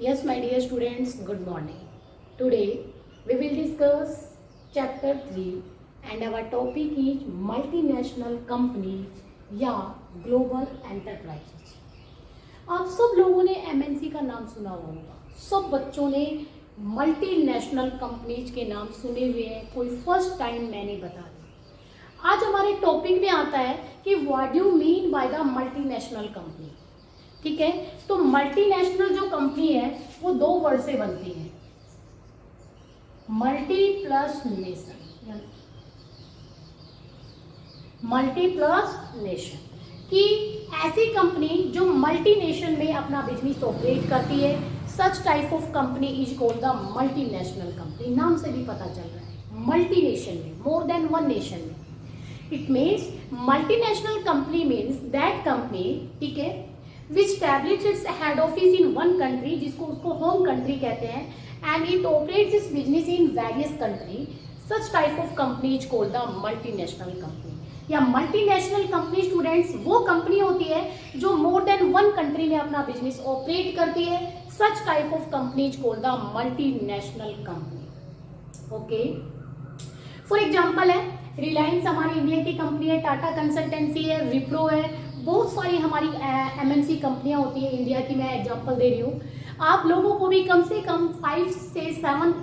Yes, my dear students, good morning. Today we will discuss chapter 3 and our topic is multinational companies या global enterprises. आप सब लोगों ने MNC का नाम सुना होगा, सब बच्चों ने मल्टीनेशनल कंपनीज के नाम सुने हुए हैं, कोई फर्स्ट टाइम मैंने बता दिया। आज हमारे टॉपिक में आता है कि what do mean by the multinational company. ठीक है, तो मल्टीनेशनल जो कंपनी है वो दो वर्ड से बनती है, multi plus nation, multi plus nation की ऐसी कंपनी जो मल्टी नेशन में अपना बिजनेस ऑपरेट करती है। Such type of company is called the multinational company. नाम से भी पता चल रहा है, मल्टी नेशन में, मोर देन वन नेशन में। It means multinational company means that company, ठीक है, which established its head office in one country, जिसको उसको होम कंट्री कहते हैं, and it operates its business in various country. Such type of company is called the multinational company. या multinational company students वो company होती है जो more than one country में अपना बिजनेस ऑपरेट करती है। Such type of company is called the multinational company. Okay, for example है रिलायंस हमारी इंडिया की कंपनी है, टाटा कंसल्टेंसी है, विप्रो है, बहुत सारी हमारी एमएनसी कंपनियां होती है इंडिया की। मैं एग्जांपल दे रही हूँ, आप लोगों को भी कम से कम 5 से 7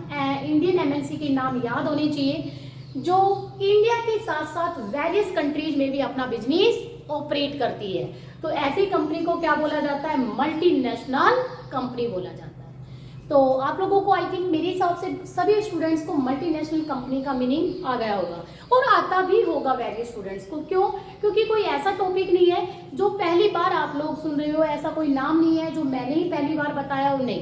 इंडियन एमएनसी के नाम याद होने चाहिए जो इंडिया के साथ साथ वेरियस कंट्रीज में भी अपना बिजनेस ऑपरेट करती है। तो ऐसी कंपनी को क्या बोला जाता है? मल्टीनेशनल कंपनी बोला जाता है। तो आप लोगों को आई थिंक मेरे हिसाब से सभी स्टूडेंट्स को मल्टीनेशनल कंपनी का मीनिंग आ गया होगा और आता भी होगा वेरियस स्टूडेंट्स को। क्यों? क्योंकि कोई ऐसा टॉपिक नहीं है जो पहली बार आप लोग सुन रहे हो, ऐसा कोई नाम नहीं है जो मैंने ही पहली बार बताया हो। नहीं,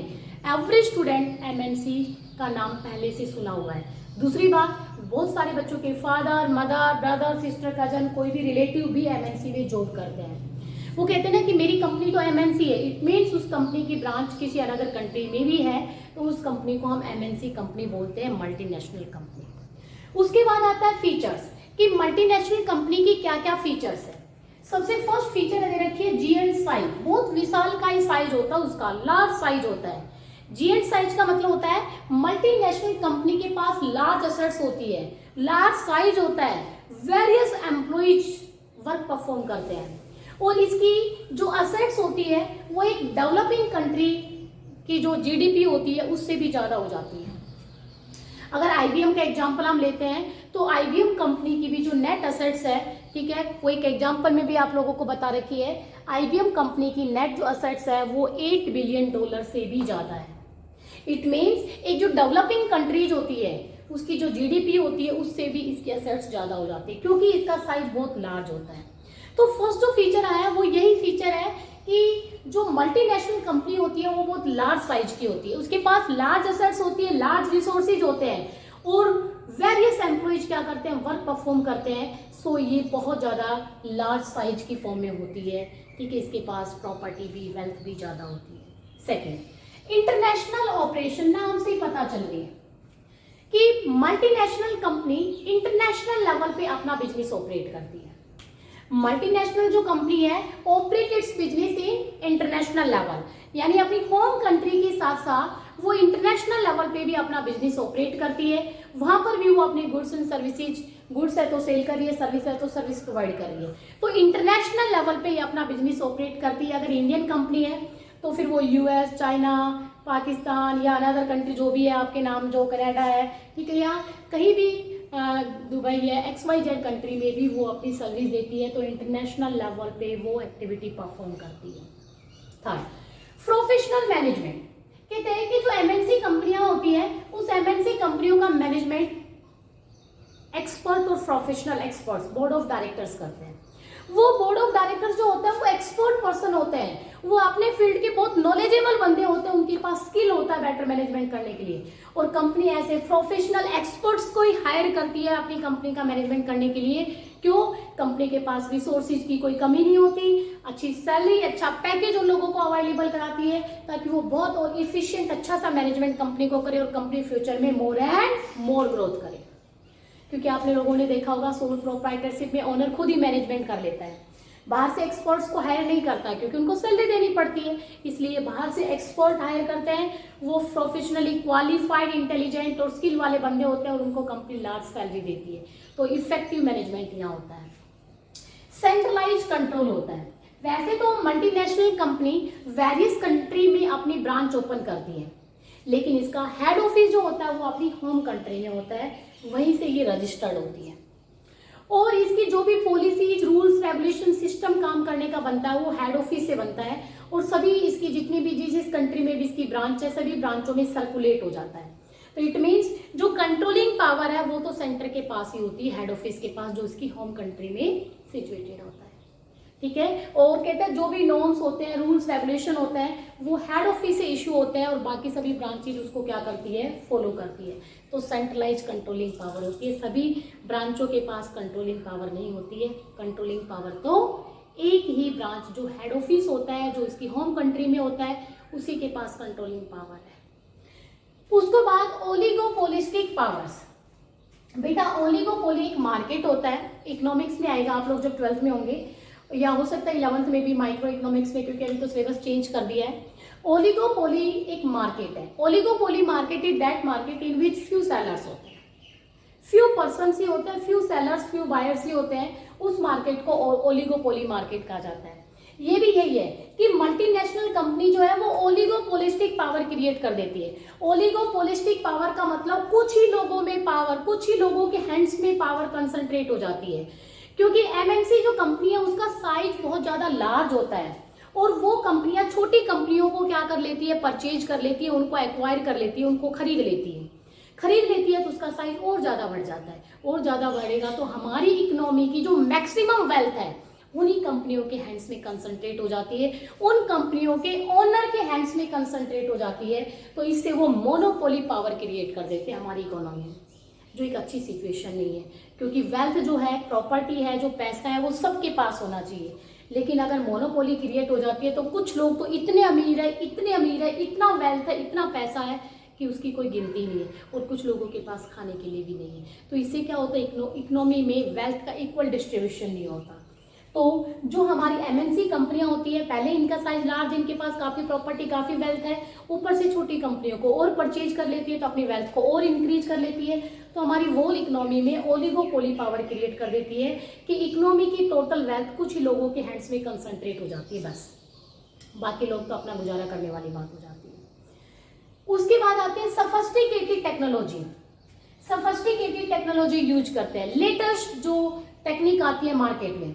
एवरी स्टूडेंट एमएनसी का नाम पहले से सुना हुआ है। दूसरी बात, बहुत सारे बच्चों के father, mother, brother, sister, cousin, कोई भी रिलेटिव भी एमएनसी में जॉब करते हैं। वो कहते हैं ना कि मेरी कंपनी तो एमएनसी है, इट मीन्स उस कंपनी की ब्रांच किसी अनदर कंट्री में भी है, तो उस कंपनी को हम एमएनसी कंपनी बोलते हैं, मल्टीनेशनल कंपनी। उसके बाद आता है फीचर्स कि मल्टीनेशनल कंपनी की क्या क्या फीचर्स है। सबसे फर्स्ट फीचर अगर रखिए जी एंड साइज, बहुत विशाल का साइज होता है उसका, लार्ज साइज होता है। जी एंड साइज का मतलब होता है मल्टीनेशनल कंपनी के पास लार्ज एसेट्स होती है, लार्ज साइज होता है, वेरियस एम्प्लॉइज वर्क परफॉर्म करते हैं और इसकी जो असेट्स होती है वो एक डेवलपिंग कंट्री की जो जीडीपी होती है उससे भी ज्यादा हो जाती है। अगर आईबीएम का एग्जांपल हम लेते हैं तो आईबीएम कंपनी की भी जो नेट असेट्स है, ठीक है, वो एक एग्जांपल में भी आप लोगों को बता रखी है। आईबीएम कंपनी की नेट जो असेट्स है वो $8 बिलियन से भी ज्यादा है। इट मीन्स एक जो डेवलपिंग कंट्रीज होती है उसकी जो जीडीपी होती है उससे भी इसकी असेट्स ज्यादा हो जाती है क्योंकि इसका साइज बहुत लार्ज होता है। तो फर्स्ट जो फीचर आया वो यही फीचर है कि जो मल्टीनेशनल कंपनी होती है वो बहुत लार्ज साइज की होती है, उसके पास लार्ज एसेट्स होती है, लार्ज रिसोर्सेज होते हैं और वेरियस एम्प्लॉइज क्या करते हैं? वर्क परफॉर्म करते हैं। सो ये बहुत ज़्यादा लार्ज साइज की फॉर्म में होती है, ठीक है, इसके पास प्रॉपर्टी भी, वेल्थ भी ज़्यादा होती है। सेकेंड, इंटरनेशनल ऑपरेशन, नाम से ही पता चल रही है कि मल्टीनेशनल कंपनी इंटरनेशनल लेवल पे अपना बिजनेस ऑपरेट करती है। मल्टीनेशनल जो कंपनी है operate it's business in international level, यानी अपनी होम कंट्री के साथ साथ वो इंटरनेशनल लेवल पे भी अपना बिजनेस ऑपरेट करती है। वहां पर भी वो अपने गुड्स एंड सर्विसेज, गुड्स है तो सेल कर रही है, सर्विस है तो सर्विस प्रोवाइड कर रही है। तो इंटरनेशनल लेवल पे ये अपना बिजनेस ऑपरेट करती है। अगर इंडियन कंपनी है तो फिर वो यूएस, चाइना, पाकिस्तान या अनदर कंट्री जो भी है आपके नाम, जो कनाडा है, ठीक है, या कहीं भी दुबई है, XYZ कंट्री में भी वो अपनी सर्विस देती है। तो इंटरनेशनल लेवल पे वो एक्टिविटी परफॉर्म करती है। थर्ड, प्रोफेशनल मैनेजमेंट, कहते हैं कि जो एमएनसी कंपनियां होती है उस एमएनसी कंपनियों का मैनेजमेंट एक्सपर्ट और professional experts, board of directors करते हैं। वो बोर्ड ऑफ डायरेक्टर्स जो होते हैं वो एक्सपर्ट पर्सन होते हैं, वो अपने फील्ड के बहुत नॉलेजेबल बंदे होते हैं, उनके पास स्किल होता है बेटर मैनेजमेंट करने के लिए। और कंपनी ऐसे प्रोफेशनल एक्सपर्ट्स को ही हायर करती है अपनी कंपनी का मैनेजमेंट करने के लिए। क्यों? कंपनी के पास रिसोर्सेज की कोई कमी नहीं होती, अच्छी सैलरी, अच्छा पैकेज उन लोगों को अवेलेबल कराती है ताकि वो बहुत और इफिशियंट अच्छा सा मैनेजमेंट कंपनी को करे और कंपनी फ्यूचर में मोर एंड मोर ग्रोथ करे। क्योंकि आपने लोगों ने देखा होगा सोल प्रोप्राइटरशिप में ओनर खुद ही मैनेजमेंट कर लेता है, बाहर से एक्सपर्ट्स को हायर नहीं करता है क्योंकि उनको सैलरी देनी पड़ती है, इसलिए बाहर से एक्सपर्ट हायर करते हैं। वो प्रोफेशनली क्वालिफाइड, इंटेलिजेंट और स्किल वाले बंदे होते हैं और उनको कंपनी लार्ज सैलरी देती है। तो इफेक्टिव मैनेजमेंट यहाँ होता है। सेंट्रलाइज कंट्रोल होता है। वैसे तो मल्टीनेशनल कंपनी वेरियस कंट्री में अपनी ब्रांच ओपन करती है, लेकिन इसका हेड ऑफिस जो होता है वो अपनी होम कंट्री में होता है, वहीं से ये रजिस्टर्ड होती है। और इसकी जो भी पॉलिसीज, रूल्स, रेगुलेशन, सिस्टम काम करने का बनता है वो हेड ऑफिस से बनता है, और सभी इसकी जितनी भी जिस कंट्री में भी इसकी ब्रांच है सभी ब्रांचों में सर्कुलेट हो जाता है। तो इट मीन्स जो कंट्रोलिंग पावर है वो तो सेंटर के पास ही होती है, हेड ऑफिस के पास, जो इसकी होम कंट्री में सिचुएटेड होता है। ठीक है। और कहते हैं जो भी नॉर्म्स होते हैं, रूल्स, रेगुलेशन होते हैं, वो हेड ऑफिस से इशू होते हैं और बाकी सभी ब्रांचेज उसको क्या करती है, फॉलो करती है। तो सेंट्रलाइज कंट्रोलिंग पावर होती है। सभी ब्रांचों के पास कंट्रोलिंग पावर नहीं होती है। कंट्रोलिंग पावर तो एक ही ब्रांच जो हेड ऑफिस होता है, जो इसकी होम कंट्री में होता है, उसी के पास कंट्रोलिंग पावर है। उसके बाद ओलिगोपोलिस्टिक पावर्स। बेटा ओलिगोपोली एक मार्केट होता है, इकोनॉमिक्स में आएगा, आप लोग जब 12th में होंगे, या हो सकता है 11th में भी माइक्रो इकोनॉमिक्स में, क्योंकि अभी तो सिलेबस चेंज कर दिया है। ओलिगोपोली एक मार्केट है। Oligopoly market is that market in which few sellers होते हैं, फ्यू पर्सन ही होते हैं, फ्यू सेलर्स, फ्यू बायर्स ही होते हैं, उस मार्केट को ओलिगोपोली मार्केट कहा जाता है। ये भी यही है कि मल्टीनेशनल कंपनी जो है वो ओलिगोपोलिस्टिक पावर क्रिएट कर देती है। ओलिगोपोलिस्टिक पावर का मतलब कुछ ही लोगों में पावर, कुछ ही लोगों के हैंड्स में पावर कंसंट्रेट हो जाती है, क्योंकि एमएनसी जो कंपनी है उसका साइज बहुत ज्यादा लार्ज होता है, और वो कंपनियां छोटी कंपनियों को क्या कर लेती है, परचेज कर लेती है, उनको एक्वायर कर लेती है, उनको खरीद लेती है। तो उसका साइज और ज्यादा बढ़ जाता है, और ज्यादा बढ़ेगा तो हमारी इकोनॉमी की जो मैक्सिमम वेल्थ है उन्हीं कंपनियों के हैंड्स में कंसंट्रेट हो जाती है, उन कंपनियों के ओनर के हैंड्स में कंसंट्रेट हो जाती है। तो इससे वो मोनोपोली पावर क्रिएट कर देते हैं हमारी इकोनॉमी में, जो एक अच्छी सिचुएशन नहीं है, क्योंकि वेल्थ जो है, प्रॉपर्टी है, जो पैसा है, वो सबके पास होना चाहिए। लेकिन अगर मोनोपोली क्रिएट हो जाती है तो कुछ लोग तो इतने अमीर है, इतना वेल्थ है, इतना पैसा है कि उसकी कोई गिनती नहीं है, और कुछ लोगों के पास खाने के लिए भी नहीं है। तो इससे क्या होता है, इकोनॉमी में वेल्थ का इक्वल डिस्ट्रीब्यूशन नहीं होता। तो जो हमारी एमएनसी कंपनियां होती है, पहले इनका साइज लार्ज, इनके पास काफी प्रॉपर्टी, काफी वेल्थ है, ऊपर से छोटी कंपनियों को और परचेज कर लेती है तो अपनी वेल्थ को और इंक्रीज कर लेती है। तो हमारी होल इकोनॉमी में ओलिगोपोली पावर क्रिएट कर देती है कि इकोनॉमी की टोटल वेल्थ कुछ ही लोगों के हैंड्स में कंसंट्रेट हो जाती है, बस बाकी लोग तो अपना गुजारा करने वाली बात हो जाती है। उसके बाद आते हैं sophisticated technology. Sophisticated technology use करते हैं, लेटेस्ट जो टेक्निक आती है मार्केट में,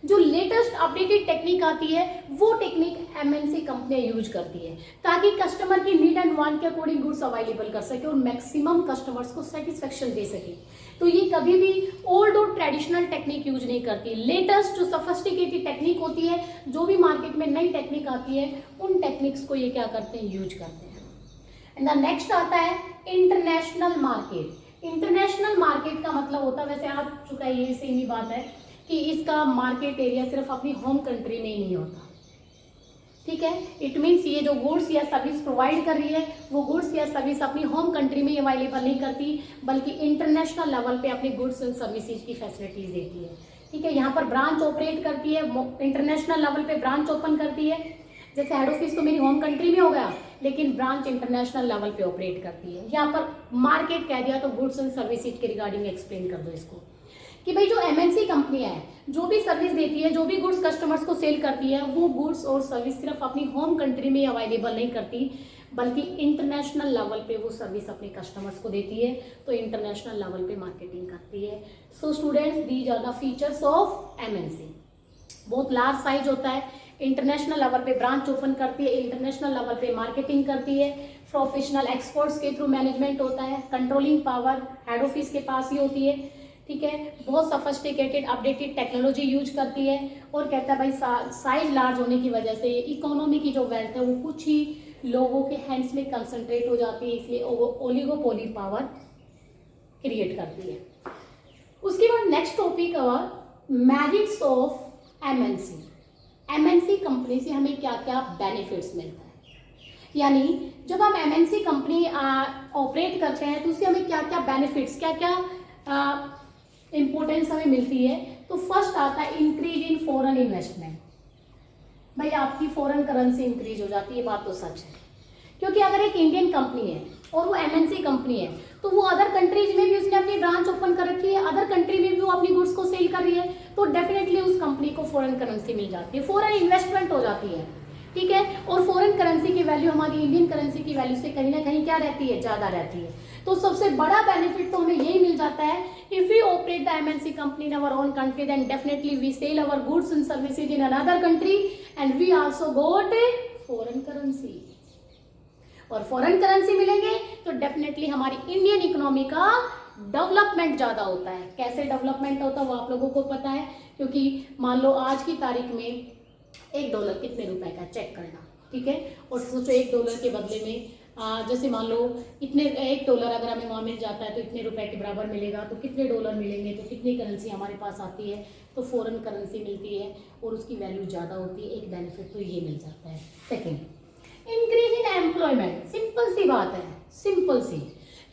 जो लेटेस्ट अपडेटेड टेक्निक आती है, वो टेक्निक एमएनसी कंपनियां यूज करती है, ताकि कस्टमर की नीड एंड वांट के अकॉर्डिंग गुड्स अवेलेबल कर सके और मैक्सिमम कस्टमर्स को सेटिस्फेक्शन दे सके। तो ये कभी भी ओल्ड और ट्रेडिशनल टेक्निक यूज नहीं करती। लेटेस्ट जो सफिस्टिकेटेड टेक्निक होती है, जो भी मार्केट में नई टेक्निक आती है, उन टेक्निक्स को ये क्या करते हैं, यूज करते हैं। एंड द नेक्स्ट आता है इंटरनेशनल मार्केट। इंटरनेशनल मार्केट का मतलब होता है, वैसे आ चुका है, ये सेम ही बात है कि इसका मार्केट एरिया सिर्फ अपनी होम कंट्री में ही नहीं होता। ठीक है, इट मीन्स ये जो गुड्स या सर्विस प्रोवाइड कर रही है, वो गुड्स या सर्विस अपनी होम कंट्री में अवेलेबल नहीं करती, बल्कि इंटरनेशनल लेवल पे अपनी गुड्स एंड सर्विसेज की फैसिलिटीज देती है। ठीक है, यहाँ पर ब्रांच ऑपरेट करती है, इंटरनेशनल लेवल पे ब्रांच ओपन करती है। जैसे हेड ऑफिस तो मेरी होम कंट्री में हो गया, लेकिन ब्रांच इंटरनेशनल लेवल पे ऑपरेट करती है। यहाँ पर मार्केट कह दिया तो गुड्स एंड सर्विसेज के रिगार्डिंग एक्सप्लेन कर दो इसको, कि भाई जो एमएनसी कंपनियां है, जो भी सर्विस देती है, जो भी गुड्स कस्टमर्स को सेल करती है, वो गुड्स और सर्विस सिर्फ अपनी होम कंट्री में अवेलेबल नहीं करती, बल्कि इंटरनेशनल लेवल पे वो सर्विस अपने कस्टमर्स को देती है। तो इंटरनेशनल लेवल पे मार्केटिंग करती है। So students, these are the features of MNC. बहुत लार्ज साइज होता है, इंटरनेशनल लेवल पे ब्रांच ओपन करती है, इंटरनेशनल लेवल पे मार्केटिंग करती है, प्रोफेशनल एक्सपर्ट्स के थ्रू मैनेजमेंट होता है, कंट्रोलिंग पावर हेड ऑफिस के पास ही होती है। ठीक है, बहुत सफिस्टिकेटेड अपडेटेड टेक्नोलॉजी यूज करती है, और कहता है भाई साइज लार्ज होने की वजह से इकोनॉमी की जो वेल्थ है वो कुछ ही लोगों के हैंड्स में कंसंट्रेट हो जाती है, इसलिए ओलिगोपोली पावर क्रिएट करती है। उसके बाद next topic merits of MNC. MNC company से हमें क्या क्या बेनिफिट्स मिलता है, यानी जब हम एमएनसी कंपनी ऑपरेट करते हैं तो उससे हमें क्या क्या बेनिफिट्स, क्या क्या इंपॉर्टेंस हमें मिलती है, तो फर्स्ट आता है इंक्रीज इन फॉरेन इन्वेस्टमेंट। भाई आपकी फॉरेन करेंसी इंक्रीज हो जाती है, बात तो सच है, क्योंकि अगर एक इंडियन कंपनी है और वो एमएनसी कंपनी है तो वो अदर कंट्रीज में भी उसने अपनी ब्रांच ओपन कर रखी है, अदर कंट्री में भी वो अपनी गुड्स को सेल कर रही है, तो डेफिनेटली उस कंपनी को फॉरेन करेंसी मिल जाती है, फॉरेन इन्वेस्टमेंट हो जाती है, ठीक है। और फॉरेन करेंसी की वैल्यू हमारी इंडियन करेंसी की वैल्यू से कहीं ना कहीं क्या रहती है, ज्यादा रहती है। तो सबसे बड़ा बेनिफिट तो हमें यही मिल जाता है, if we operate the MNC company in our own country then definitely we sell our goods and services in another country and we also got foreign currency. और फॉरेन करेंसी मिलेंगे तो डेफिनेटली हमारी इंडियन इकोनॉमी का development ज्यादा होता है। कैसे development होता है वो आप लोगों को पता है, क्योंकि मान लो आज की तारीख में $1 कितने रुपए का, चेक करना, ठीक है। और सोचो $1 के बदले में जैसे मान लो इतने $1 अगर हमें वहाँ मिल जाता है तो इतने रुपए के बराबर मिलेगा, तो कितने डॉलर मिलेंगे, तो कितनी करेंसी हमारे पास आती है, तो फॉरेन करेंसी मिलती है और उसकी वैल्यू ज़्यादा होती है। एक बेनिफिट तो ये मिल जाता है। Second, increase in employment. Simple सी बात है, सिंपल सी,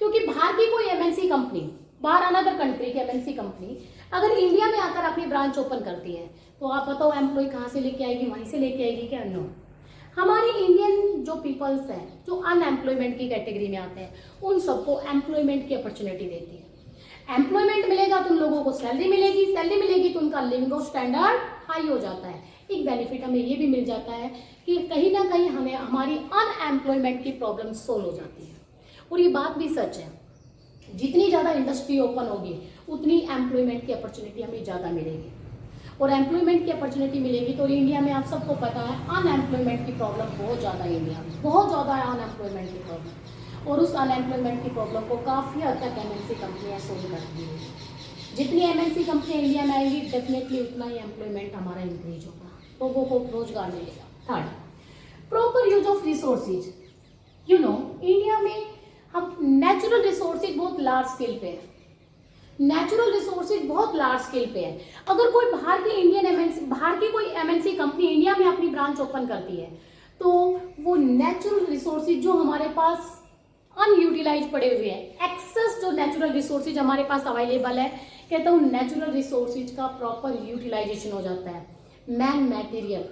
क्योंकि बाहर की कोई एमएनसी कंपनी, बाहर अनदर कंट्री की एमएनसी कंपनी अगर इंडिया में आकर अपनी ब्रांच ओपन करती है तो आप बताओ एम्प्लॉय कहाँ से लेके आएगी, वहीं से लेके आएगी क्या? नो। हमारे इंडियन जो पीपल्स हैं जो अनएम्प्लॉयमेंट की कैटेगरी में आते हैं उन सबको एम्प्लॉयमेंट की अपॉर्चुनिटी देती है। एम्प्लॉयमेंट मिलेगा तो उन लोगों को सैलरी मिलेगी, सैलरी मिलेगी तो उनका लिविंग स्टैंडर्ड हाई हो जाता है। एक बेनिफिट हमें ये भी मिल जाता है कि कहीं ना कहीं हमें हमारी अनएम्प्लॉयमेंट की प्रॉब्लम सोल्व हो जाती है। और ये बात भी सच है, जितनी ज़्यादा इंडस्ट्री ओपन होगी उतनी एम्प्लॉयमेंट की अपॉर्चुनिटी हमें ज़्यादा मिलेगी। और एम्प्लॉयमेंट की अपॉर्चुनिटी मिलेगी तो इंडिया में आप सबको पता है अनएम्प्लॉयमेंट की प्रॉब्लम बहुत ज़्यादा है, इंडिया में बहुत ज़्यादा है अनएम्प्लॉयमेंट की प्रॉब्लम। और उस अनएम्प्लॉयमेंट की प्रॉब्लम को काफ़ी हद तक एमएनसी कंपनियाँ सोल्व करती हैं। जितनी एमएनसी कंपनियाँ इंडिया में आएंगी डेफिनेटली उतना ही एम्प्लॉयमेंट हमारा इंक्रीज होगा, लोगों को रोजगार मिलेगा। Third, proper use of resources. You know India में हम नेचुरल रिसोर्सेज बहुत लार्ज स्केल पे है, नेचुरल रिसोर्सेज बहुत लार्ज स्केल पे है। अगर कोई बाहर की इंडियन एमएनसी, बाहर की कोई एमएनसी कंपनी इंडिया में अपनी ब्रांच ओपन करती है तो वो नेचुरल रिसोर्सेज जो हमारे पास अनयूटिलाइज पड़े हुए हैं, एक्सेस जो नेचुरल रिसोर्सेज हमारे पास अवेलेबल है, कहता हूँ नेचुरल रिसोर्सेज का प्रॉपर यूटिलाइजेशन हो जाता है। मैन मटेरियल,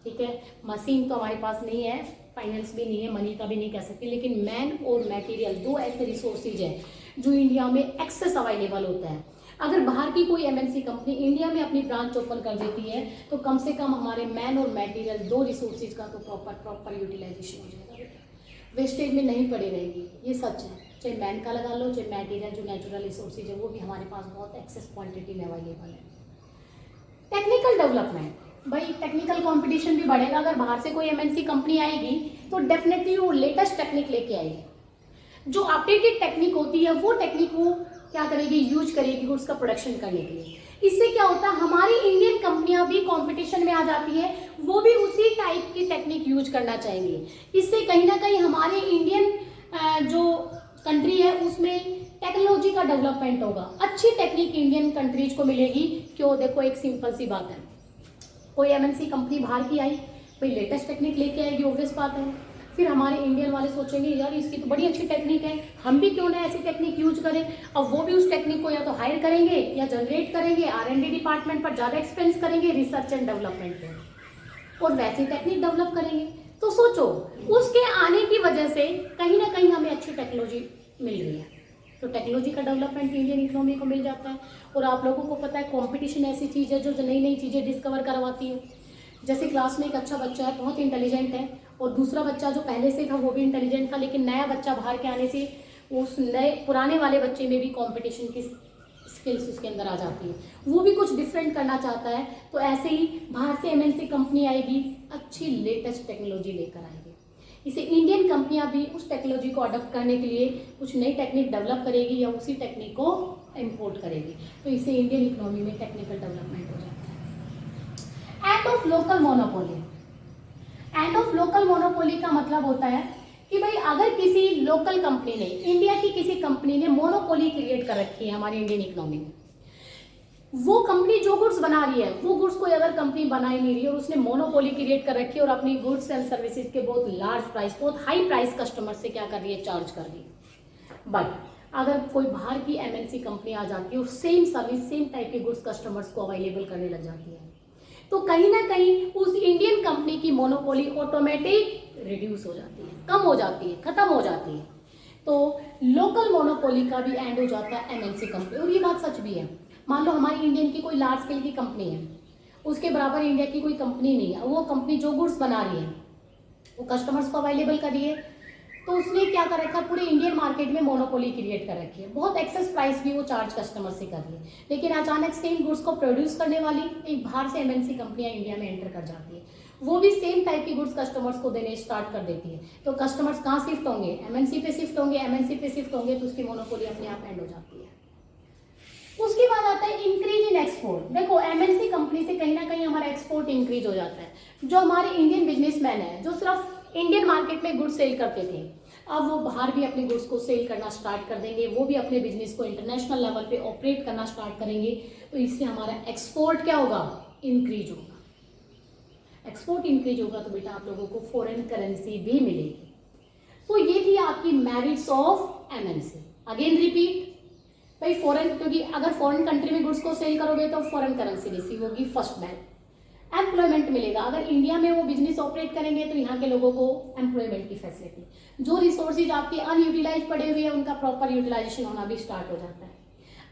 ठीक है, मशीन तो हमारे पास नहीं है, फाइनेंस भी नहीं है, मनी का भी नहीं कह सकते, लेकिन मैन और मटेरियल दो ऐसे रिसोर्सेज है जो इंडिया में एक्सेस अवेलेबल होता है। अगर बाहर की कोई एमएनसी कंपनी इंडिया में अपनी ब्रांच ओपन कर देती है तो कम से कम हमारे मैन और मटेरियल दो रिसोर्सेज का तो प्रॉपर यूटिलाइजेशन हो जाएगा बेटा, वेस्टेज में नहीं पड़ी रहेगी, ये सच है। चाहे मैन का लगा लो, चाहे मटेरियल जो नेचुरल रिसोर्सेज है वो भी हमारे पास बहुत एक्सेस क्वांटिटी में अवेलेबल है। टेक्निकल डेवलपमेंट, भाई टेक्निकल कंपटीशन भी बढ़ेगा। अगर बाहर से कोई एमएनसी कंपनी आएगी तो डेफिनेटली वो लेटेस्ट टेक्निक लेके आएगी, जो अपडेटेड टेक्निक होती है वो टेक्निक वो क्या करेगी, यूज करेगी उसका प्रोडक्शन करने के लिए। इससे क्या होता है, हमारी इंडियन कंपनियां भी कंपटीशन में आ जाती है, वो भी उसी टाइप की टेक्निक यूज करना चाहेंगे। इससे कहीं ना कहीं हमारे इंडियन जो कंट्री है उसमें टेक्नोलॉजी का डेवलपमेंट होगा, अच्छी टेक्निक इंडियन कंट्रीज को मिलेगी। क्यों, देखो एक सिंपल सी बात है, कोई एमएनसी कंपनी बाहर की आई, कोई लेटेस्ट टेक्निक लेके आएगी, ऑब्वियस बात है। फिर हमारे इंडियन वाले सोचेंगे यार इसकी तो बड़ी अच्छी टेक्निक है, हम भी क्यों ना ऐसी टेक्निक यूज करें। अब वो भी उस टेक्निक को या तो हायर करेंगे या जनरेट करेंगे, R&D डिपार्टमेंट पर ज़्यादा एक्सपेंस करेंगे, रिसर्च एंड डेवलपमेंट पर, और वैसी टेक्निक डेवलप करेंगे। तो सोचो उसके आने की वजह से कहीं ना कहीं हमें अच्छी टेक्नोलॉजी मिल रही है, तो टेक्नोलॉजी का डेवलपमेंट इंडियन इकोनॉमी को मिल जाता है। और आप लोगों को पता है कंपटीशन ऐसी चीज़ है जो नई नई चीज़ें डिस्कवर करवाती है। जैसे क्लास में एक अच्छा बच्चा है, बहुत इंटेलिजेंट है, और दूसरा बच्चा जो पहले से था वो भी इंटेलिजेंट था, लेकिन नया बच्चा बाहर के आने से उस नए पुराने वाले बच्चे में भी कंपटीशन की स्किल्स उसके अंदर आ जाती है, वो भी कुछ डिफरेंट करना चाहता है। तो ऐसे ही बाहर से एमएनसी कंपनी आएगी, अच्छी लेटेस्ट टेक्नोलॉजी लेकर आएगी। इसे इंडियन कंपनियां भी उस टेक्नोलॉजी को अडॉप्ट करने के लिए कुछ नई टेक्निक डेवलप करेगी या उसी टेक्निक को इम्पोर्ट करेगी, तो इससे इंडियन इकोनॉमी में टेक्निकल डेवलपमेंट हो जाता है। End of local monopoly. End of local monopoly का मतलब होता है कि भाई अगर किसी लोकल कंपनी ने, इंडिया की किसी कंपनी ने मोनोपोली क्रिएट कर रखी है हमारी इंडियन इकोनॉमी में, वो कंपनी जो गुड्स बना रही है वो गुड्स कोई अदर कंपनी बना ही नहीं रही है और उसने मोनोपोली क्रिएट कर रखी है और अपनी गुड्स एंड सर्विसेज के बहुत लार्ज प्राइस, बहुत हाई प्राइस कस्टमर से क्या कर रही है, चार्ज कर रही है। बट अगर कोई बाहर की एमएनसी कंपनी आ जाती है और सेम सर्विस सेम टाइप के गुड्स कस्टमर्स को अवेलेबल करने लग जाती है, तो कहीं ना कहीं उस इंडियन कंपनी की मोनोपोली ऑटोमेटिक रिड्यूस हो जाती है, कम हो जाती है, खत्म हो जाती है। तो लोकल मोनोपोली का भी एंड हो जाता है एमएनसी कंपनी। और ये बात सच भी है। मान लो हमारी इंडियन की कोई लार्ज स्केल की कंपनी है, उसके बराबर इंडिया की कोई कंपनी नहीं है, वो कंपनी जो गुड्स बना रही है वो कस्टमर्स को अवेलेबल कर रही है, तो उसने क्या कर रखा है, पूरे इंडियन मार्केट में मोनोपोली क्रिएट कर रखी है, बहुत एक्सेस प्राइस भी वो चार्ज कस्टमर से कर रही है। लेकिन अचानक सेम गुड्स को प्रोड्यूस करने वाली एक बाहर से एमएनसी कंपनियां इंडिया में एंटर कर जाती है, वो भी सेम टाइप की गुड्स कस्टमर्स को देने स्टार्ट कर देती है। तो कस्टमर्स कहाँ शिफ्ट होंगे, एमएनसी पे शिफ्ट होंगे, एमएनसी पे शिफ्ट होंगे, तो उसकी मोनोपोली अपने आप एंड हो जाती है। उसके बाद आता है इंक्रीज इन एक्सपोर्ट। देखो एमएनसी कंपनी से कहीं ना कहीं हमारा एक्सपोर्ट इंक्रीज हो जाता है। जो हमारे इंडियन बिजनेसमैन है, जो सिर्फ इंडियन मार्केट में गुड्स सेल करते थे, अब वो बाहर भी अपने गुड्स को सेल करना स्टार्ट कर देंगे, वो भी अपने बिजनेस को इंटरनेशनल लेवल पे ऑपरेट करना स्टार्ट करेंगे। तो इससे हमारा एक्सपोर्ट क्या होगा, इंक्रीज होगा। एक्सपोर्ट इंक्रीज होगा तो बेटा आप लोगों को फॉरेन करेंसी भी मिलेगी। तो ये थी आपकी merits of MNC. Again repeat भाई, फॉरेन, क्योंकि अगर फॉरेन कंट्री में गुड्स को सेल करोगे तो फॉरेन करेंसी रिसीव होगी, फर्स्ट बैक एम्प्लॉयमेंट मिलेगा। अगर इंडिया में वो बिजनेस ऑपरेट करेंगे तो यहाँ के लोगों को एम्प्लॉयमेंट की फैसिलिटी, जो रिसोर्सेज आपके अनयूटिलाइज पड़े हुए हैं उनका प्रॉपर यूटिलाइजेशन होना भी स्टार्ट हो जाता है।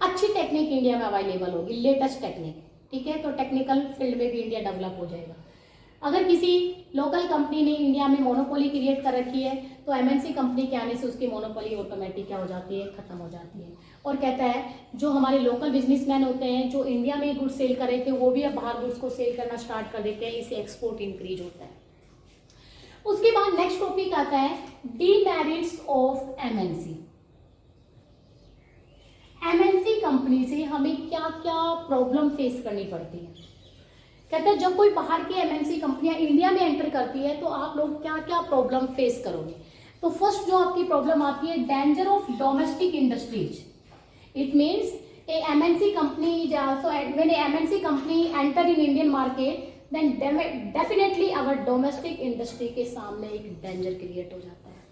अच्छी टेक्निक इंडिया में अवेलेबल होगी, लेटेस्ट टेक्निक, ठीक है, तो टेक्निकल फील्ड में भी इंडिया डेवलप हो जाएगा। अगर किसी लोकल कंपनी ने इंडिया में मोनोपोली क्रिएट कर रखी है तो एमएनसी कंपनी के आने से उसकी मोनोपोली ऑटोमेटिक क्या हो जाती है, खत्म हो जाती है। और कहता है जो हमारे लोकल बिजनेसमैन होते हैं जो इंडिया में गुड्स सेल कर रहे थे वो भी अब बाहर गुड्स को सेल करना स्टार्ट कर देते हैं, इससे एक्सपोर्ट इंक्रीज होता है। उसके बाद नेक्स्ट टॉपिक आता है demerits of MNC. MNC company से हमें क्या क्या प्रॉब्लम फेस करनी पड़ती है। कहते हैं जब कोई बाहर की एमएनसी कंपनियां इंडिया में एंटर करती है तो आप लोग क्या क्या प्रॉब्लम फेस करोगे। तो फर्स्ट जो आपकी प्रॉब्लम आती है, danger of domestic industries. It means a MNC company is also, when a MNC company enter in Indian market then definitely our domestic industry के सामने एक डेंजर क्रिएट हो जाता है,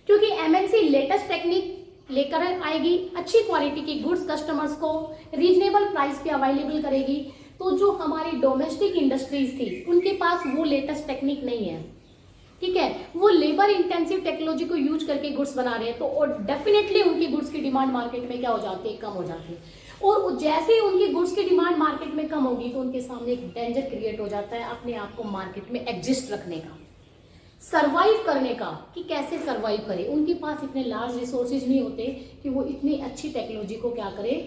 क्योंकि एमएनसी लेटेस्ट टेक्निक लेकर आएगी, अच्छी क्वालिटी की गुड्स कस्टमर्स को रीजनेबल प्राइस पे अवेलेबल करेगी। तो जो हमारी डोमेस्टिक इंडस्ट्रीज थी उनके पास वो लेटेस्ट टेक्निक नहीं है, ठीक है, वो लेबर इंटेंसिव टेक्नोलॉजी को यूज करके गुड्स बना रहे हैं, तो और डेफिनेटली उनकी गुड्स की डिमांड मार्केट में क्या हो जाती है, कम हो जाती है। और जैसे ही उनकी गुड्स की डिमांड मार्केट में कम होगी तो उनके सामने एक डेंजर क्रिएट हो जाता है अपने आप को मार्केट में एग्जिस्ट रखने का, सर्वाइव करने का, कि कैसे सर्वाइव करे। उनके पास इतने लार्ज रिसोर्सेज नहीं होते कि वो इतनी अच्छी टेक्नोलॉजी को क्या करे,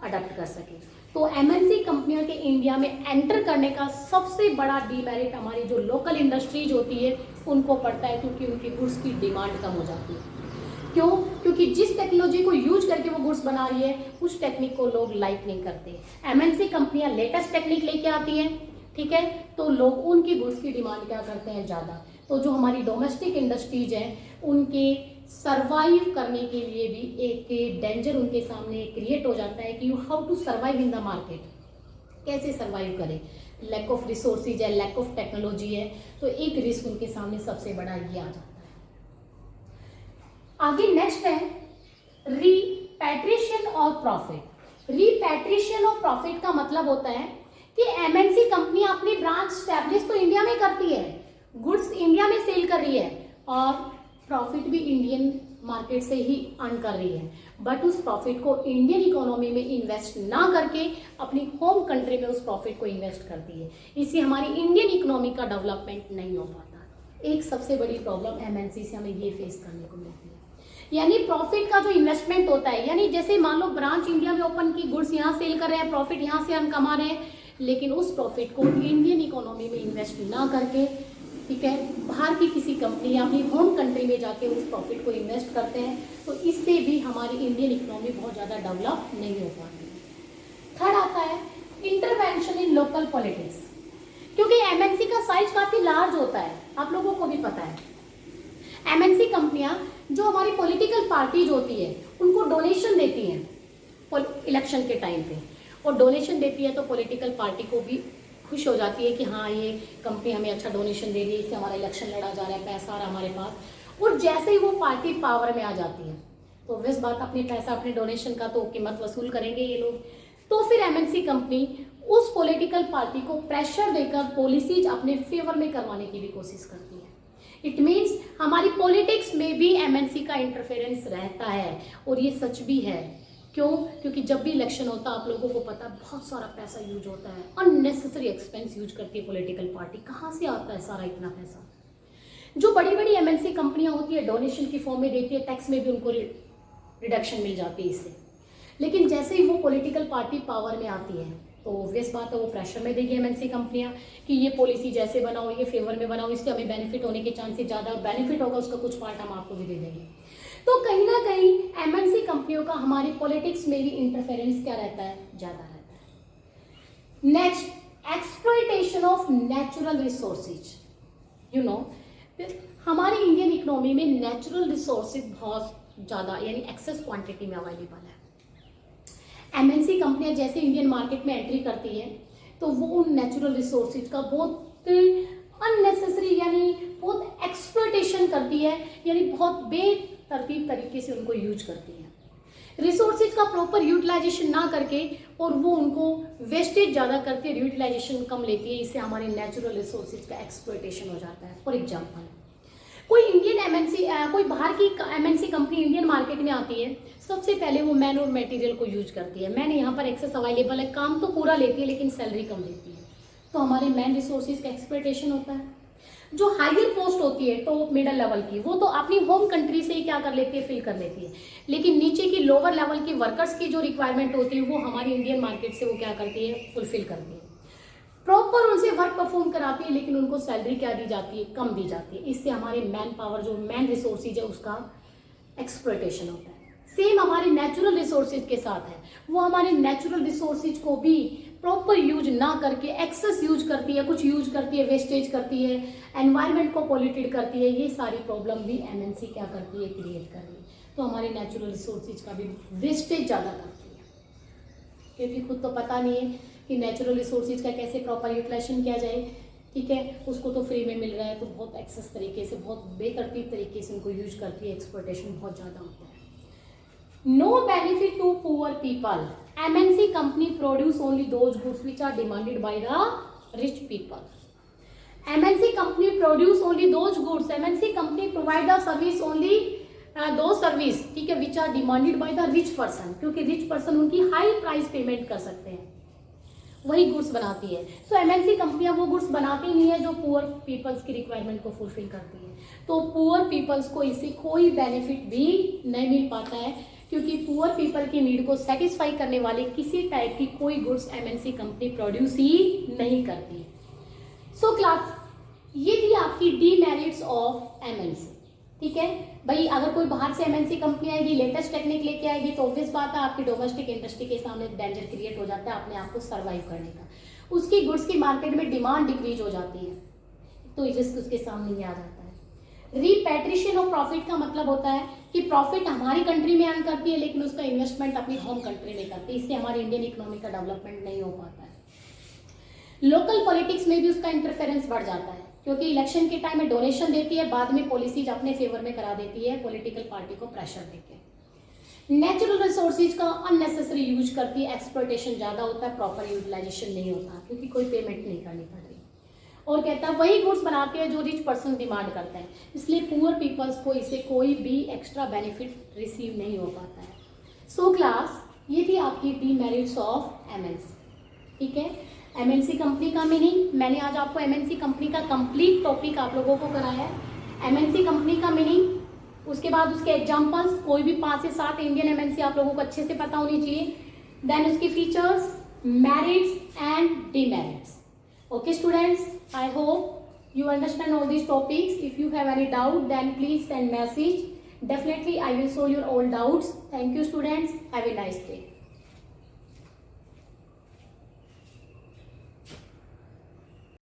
अडॉप्ट कर सके। तो एमएनसी कंपनियों के इंडिया में एंटर करने का सबसे बड़ा डीमेरिट हमारी जो लोकल इंडस्ट्रीज होती है उनको पड़ता है, क्योंकि उनकी गुड्स की डिमांड कम हो जाती है। क्यों? क्योंकि जिस टेक्नोलॉजी को यूज करके वो गुड्स बना रही है उस टेक्निक को लोग लाइक नहीं करते। एमएनसी कंपनियां लेटेस्ट टेक्निक लेके आती हैं, ठीक है, तो लोग उनकी गुड्स की डिमांड क्या करते हैं, ज़्यादा। तो जो हमारी डोमेस्टिक इंडस्ट्रीज हैं उनके सर्वाइव करने के लिए भी एक डेंजर उनके सामने क्रिएट हो जाता है कि you how to survive in the market, कैसे सर्वाइव करें। लैक ऑफ रिसोर्सेज है, लैक ऑफ टेक्नोलॉजी है, तो एक रिस्क उनके सामने सबसे बड़ा ये आ जाता है। आगे नेक्स्ट है रीपैट्रिएशन ऑफ प्रॉफिट। रीपैट्रिएशन ऑफ प्रॉफिट का मतलब होता है कि एमएनसी कंपनी अपनी ब्रांच स्टैब्लिश तो इंडिया में करती है, गुड्स इंडिया में सेल कर रही है और प्रॉफिट भी इंडियन मार्केट से ही अर्न कर रही है, बट उस प्रॉफिट को इंडियन इकोनॉमी में इन्वेस्ट ना करके अपनी होम कंट्री में उस प्रॉफिट को इन्वेस्ट करती है। इससे हमारी इंडियन इकोनॉमी का डेवलपमेंट नहीं हो पाता। एक सबसे बड़ी प्रॉब्लम एमएनसी से हमें ये फेस करने को मिलती है। यानी प्रॉफिट का जो इन्वेस्टमेंट होता है, यानी जैसे मान लो ब्रांच इंडिया में ओपन की, गुड्स यहाँ सेल कर रहे हैं, प्रॉफिट यहाँ से अर्न कमा रहे हैं, लेकिन उस प्रॉफिट को इंडियन इकोनॉमी में इन्वेस्ट ना करके, ठीक है, बाहर की किसी कंपनी या अपनी होम कंट्री में जाके उस प्रॉफिट को इन्वेस्ट करते हैं, तो इससे भी हमारी इंडियन इकोनॉमी बहुत ज़्यादा डेवलप नहीं हो पाती। थर्ड आता है इंटरवेंशन इन लोकल पॉलिटिक्स। क्योंकि एमएनसी का साइज काफ़ी लार्ज होता है, आप लोगों को भी पता है। एमएनसी कंपनियां जो हमारी पॉलिटिकल पार्टीज होती है उनको डोनेशन देती हैं इलेक्शन के टाइम पे, और डोनेशन देती है तो पॉलिटिकल पार्टी को भी खुश हो जाती है कि हाँ ये कंपनी हमें अच्छा डोनेशन दे रही है, इससे हमारा इलेक्शन लड़ा जा रहा है, पैसा आ रहा है हमारे पास। और जैसे ही वो पार्टी पावर में आ जाती है तो ऑब्वियस बात, अपने पैसा अपने डोनेशन का तो कीमत वसूल करेंगे ये लोग। तो फिर एमएनसी कंपनी उस पॉलिटिकल पार्टी को प्रेशर देकर पॉलिसीज अपने फेवर में करवाने की भी कोशिश करती है। इट मीन्स हमारी पॉलिटिक्स में भी एमएनसी का इंटरफेरेंस रहता है, और ये सच भी है। क्यों? क्योंकि जब भी इलेक्शन होता है, आप लोगों को पता है, बहुत सारा पैसा यूज होता है, अननेसेसरी एक्सपेंस यूज करती है पॉलिटिकल पार्टी। कहाँ से आता है सारा इतना पैसा? जो बड़ी बड़ी एमएनसी कंपनियां होती है डोनेशन की फॉर्म में देती है, टैक्स में भी उनको रिडक्शन मिल जाती है इससे। लेकिन जैसे ही वो पॉलिटिकल पार्टी पावर में आती है तो ऑब्वियस बात है वो प्रेशर में देगी एमएनसी कंपनियां कि ये पॉलिसी जैसे बनाओ, ये फेवर में बनाओ, इससे हमें बेनिफिट होने के चांसेस ज़्यादा, बेनिफिट होगा उसका कुछ पार्ट हम आपको भी दे देंगे। तो कहीं ना कहीं एमएनसी कंपनियों का हमारी पॉलिटिक्स में भी इंटरफेरेंस क्या रहता है? ज़्यादा रहता है। Next, exploitation of natural resources. You know, हमारी इंडियन इकोनॉमी में नेचुरल रिसोर्सेज बहुत ज़्यादा यानी एक्सेस क्वांटिटी में अवेलेबल है। एमएनसी कंपनियां जैसे इंडियन मार्केट में एंट्री करती है तो वो उन नेचुरल रिसोर्सेज का बहुत अननेसेसरी यानी बहुत एक्सप्लॉयटेशन करती है, यानी बहुत बेतरतीब तरीके से उनको यूज करती है। रिसोर्सेज का प्रॉपर यूटिलाइजेशन ना करके और वो उनको वेस्टेज ज़्यादा करती है, यूटिलाइजेशन कम लेती है, इससे हमारे नेचुरल रिसोर्सेज का एक्सप्लॉयटेशन हो जाता है। फॉर एग्जाम्पल, कोई इंडियन एमएनसी कोई बाहर की एमएनसी कंपनी इंडियन मार्केट में आती है, सबसे पहले वो मैन और मटेरियल को यूज करती है। मैन यहाँ पर एक्सेस अवेलेबल है, काम तो पूरा लेती है लेकिन सैलरी कम देती है, तो हमारे मैन रिसोर्सेज का एक्सप्लॉयटेशन होता है। जो हायर पोस्ट होती है टॉप मिडल लेवल की, वो तो अपनी होम कंट्री से ही क्या कर लेती है, फिल कर लेती है, लेकिन नीचे की लोअर लेवल की वर्कर्स की जो रिक्वायरमेंट होती है वो हमारी इंडियन मार्केट से वो क्या करती है, फुलफिल करती है, प्रॉपर उनसे वर्क परफॉर्म कराती है, लेकिन उनको सैलरी क्या दी जाती है, कम दी जाती है। इससे हमारे मैन पावर जो मैन रिसोर्सेज है उसका एक्सप्लॉयटेशन होता है। सेम हमारे नेचुरल रिसोर्सेज के साथ है, वो हमारे नेचुरल रिसोर्सेज को भी प्रॉपर यूज ना करके एक्सेस यूज करती है, कुछ यूज करती है, वेस्टेज करती है, एनवायरनमेंट को पॉल्यूटेड करती है। ये सारी प्रॉब्लम भी एमएनसी क्या करती है, क्रिएट कर रही है। तो हमारे नेचुरल रिसोर्सेज का भी वेस्टेज ज़्यादा करती है, क्योंकि खुद तो पता नहीं है कि नेचुरल रिसोर्सेज का कैसे प्रॉपर यूटिलाइजेशन किया जाए। ठीक है, उसको तो फ्री में मिल रहा है, तो बहुत एक्सेस तरीके से, बहुत बेतरतीब तरीके से उनको यूज करती है, एक्सप्लॉयटेशन बहुत ज़्यादा होता है। No benefit to poor people. MNC company produce only those goods which are demanded by the rich people. MNC company produce only those goods. MNC company provide the service only those service, ठीक है, which are demanded by the rich person, क्योंकि rich person उनकी high price payment कर सकते हैं, वही goods बनाती है। सो एमएनसी कंपनियां वो गुड्स बनाती नहीं है जो पुअर पीपल्स की रिक्वायरमेंट को फुलफिल करती है। तो पुअर पीपल्स को इससे कोई बेनिफिट भी नहीं मिल पाता है, क्योंकि पुअर पीपल की नीड को सेटिस्फाई करने वाले किसी टाइप की कोई गुड्स एमएनसी कंपनी प्रोड्यूस ही नहीं करती। सो क्लास, ये थी आपकी डीमेरिट्स ऑफ एमएनसी। ठीक है भाई, अगर कोई बाहर से एमएनसी कंपनी आएगी, लेटेस्ट टेक्निक लेके आएगी, तो ऑब्वियस बात है आपकी डोमेस्टिक इंडस्ट्री के सामने डेंजर क्रिएट हो जाता है अपने आप को सर्वाइव करने का। उसकी गुड्स की मार्केट में डिमांड डिक्रीज हो जाती है, तो रिस्क उसके सामने ही आ जाता है। रीपैट्रिएशन ऑफ प्रॉफिट का मतलब होता है कि प्रॉफिट हमारी कंट्री में अर्न करती है, लेकिन उसका इन्वेस्टमेंट अपनी होम कंट्री में करती है, इससे हमारी इंडियन इकोनॉमी का डेवलपमेंट नहीं हो पाता है। लोकल पॉलिटिक्स में भी उसका इंटरफेरेंस बढ़ जाता है, क्योंकि इलेक्शन के टाइम में डोनेशन देती है, बाद में पॉलिसीज अपने फेवर में करा देती है पॉलिटिकल पार्टी को प्रेशर देके। नेचुरल रिसोर्सेज का अननेसेसरी यूज करती है, एक्सप्लॉयटेशन ज़्यादा होता है, प्रॉपर यूटिलाइजेशन नहीं होता, क्योंकि कोई पेमेंट नहीं करनी पड़ रही। और कहता है वही गुड्स बनाते हैं जो रिच पर्सन डिमांड करते हैं, इसलिए पुअर पीपल्स को इससे कोई भी एक्स्ट्रा बेनिफिट रिसीव नहीं हो पाता है। सो क्लास, ये थी आपकी डीमेरिट्स ऑफ एमएनसी। ठीक है, एमएनसी कंपनी का मीनिंग, मैंने आज आपको एमएनसी कंपनी का कंप्लीट टॉपिक आप लोगों को कराया है। एमएनसी कंपनी का मीनिंग, उसके बाद उसके एग्जांपल्स, कोई भी 5 से 7 इंडियन एमएनसी आप लोगों को अच्छे से पता होनी चाहिए। देन उसकी features, merits and demerits. Okay students, I hope you understand all these topics. If you have any doubt, then please send message. Definitely I will solve your all doubts. Thank you students. Have a nice day.